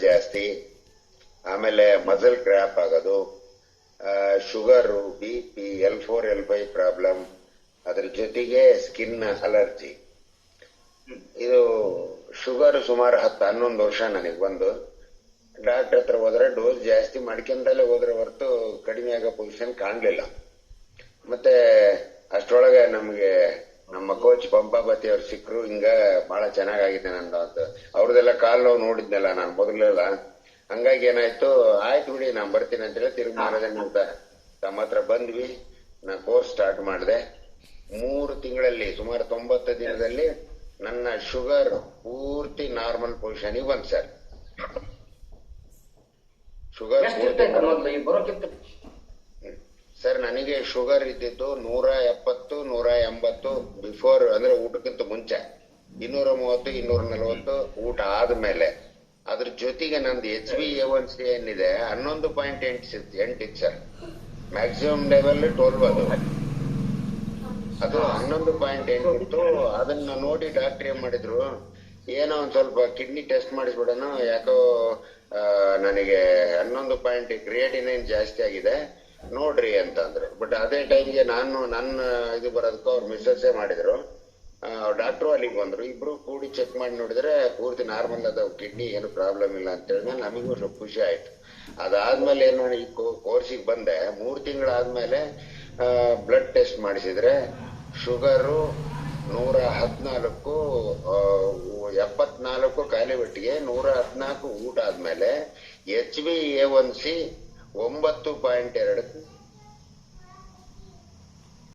ಜಾಸ್ತಿ, ಆಮೇಲೆ muscle crab ಆಗೋದು, sugar, BP, L4 L5 problem, ಅದ್ರ ಜೊತೆಗೆ ಸ್ಕಿನ್ ಅಲರ್ಜಿ. ಇದು ಶುಗರ್ ಸುಮಾರು 10-11 ವರ್ಷ ನನಗೆ ಬಂದು ಡಾಕ್ಟರ್ ಹತ್ರ ಹೋದ್ರೆ ಡೋಸ್ ಜಾಸ್ತಿ ಮಾಡ್ಕೊಂಡಲ್ಲೇ ಹೋದ್ರೆ ಹೊರತು ಕಡಿಮೆ ಆಗೋ ಪೊಸಿಷನ್ ಕಾಣ್ಲಿಲ್ಲ. ಮತ್ತೆ ಅಷ್ಟರೊಳಗೆ ನಮ್ಗೆ ನಮ್ಮ ಕೋಚ್ ಪಂಪಾಪತಿ ಅವ್ರು ಸಿಕ್ಕರು. ಹಿಂಗ ಬಹಳ ಚೆನ್ನಾಗಾಗಿದೆ ನಂದು ಅಂತ. ಅವ್ರದೆಲ್ಲ ಕಾಲ್ ನೋವು ನೋಡಿದ್ನಲ್ಲ ನಾನು ಮೊದಲೆಲ್ಲ. ಹಂಗಾಗಿ ಏನಾಯ್ತು, ಆಯ್ತು ಬಿಡಿ ನಾನ್ ಬರ್ತೀನಿ ಅಂತ ಹೇಳಿ ತಿರುಗಿ ಮಾರದೆ ಅಂತ ತಮ್ಮ ಹತ್ರ ಬಂದ್ವಿ. ನಾ ಕೋರ್ಸ್ ಸ್ಟಾರ್ಟ್ ಮಾಡಿದೆ. 3 ತಿಂಗಳಲ್ಲಿ ಸುಮಾರು 90 ದಿನದಲ್ಲಿ ನನ್ನ ಶುಗರ್ ಪೂರ್ತಿ ನಾರ್ಮಲ್ ಪೊಸಿಷನ್ಗೆ ಬಂತು ಸರ್. ಶುಗರ್ ಸರ್ ನನಗೆ ಶುಗರ್ ಇದ್ದಿದ್ದು 170, 180 ಬಿಫೋರ್, ಅಂದ್ರೆ ಊಟಕ್ಕಿಂತ ಮುಂಚೆ 230, 240 ಊಟ ಆದ್ಮೇಲೆ. ಅದ್ರ ಜೊತೆಗೆ ನಂದು HbA1c ಏನಿದೆ 11.8 ಇತ್ತು ಸರ್. ಮ್ಯಾಕ್ಸಿಮಮ್ ಲೆವೆಲ್ 12 ಅದು 11.8 ಇತ್ತು. ಅದನ್ನ ನೋಡಿ ಡಾಕ್ಟರ್ ಏನ್ ಮಾಡಿದ್ರು, ಏನೋ ಒಂದ್ ಸ್ವಲ್ಪ ಕಿಡ್ನಿ ಟೆಸ್ಟ್ ಮಾಡಿಸ್ಬಿಡೋಣ, ಯಾಕೋ ನನಗೆ 11 ಕ್ರಿಯೇಟಿನೈನ್ ಜಾಸ್ತಿ ಆಗಿದೆ ನೋಡ್ರಿ ಅಂತ ಅಂದ್ರು. ಬಟ್ ಅದೇ ಟೈಮ್ಗೆ ನನ್ನ ಇದು ಬರೋದಕ್ಕೂ ಅವ್ರ ಮಿಸ್ಸಸ್ಸೇ ಮಾಡಿದ್ರು. ಡಾಕ್ಟ್ರು ಅಲ್ಲಿಗೆ ಬಂದ್ರು. ಇಬ್ರು ಕೂಡಿ ಚೆಕ್ ಮಾಡಿ ನೋಡಿದ್ರೆ ಪೂರ್ತಿ ನಾರ್ಮಲ್ ಅದ, ಕಿಡ್ನಿ ಏನು ಪ್ರಾಬ್ಲಮ್ ಇಲ್ಲ ಅಂತ ಹೇಳಿದ್ರೆ ನಮಗೂ ಸ್ವಲ್ಪ ಖುಷಿ ಆಯ್ತು. ಅದಾದ್ಮೇಲೆ ಏನು ಈ ಕೋರ್ಸಿಗೆ ಬಂದೆ. 3 ತಿಂಗಳಾದ್ಮೇಲೆ ಬ್ಲಡ್ ಟೆಸ್ಟ್ ಮಾಡಿಸಿದ್ರೆ ಶುಗರು 114, 74 ಖಾಲಿ ಹೊಟ್ಟಿಗೆ, 114 ಊಟ ಆದ್ಮೇಲೆ HbA1c 9.2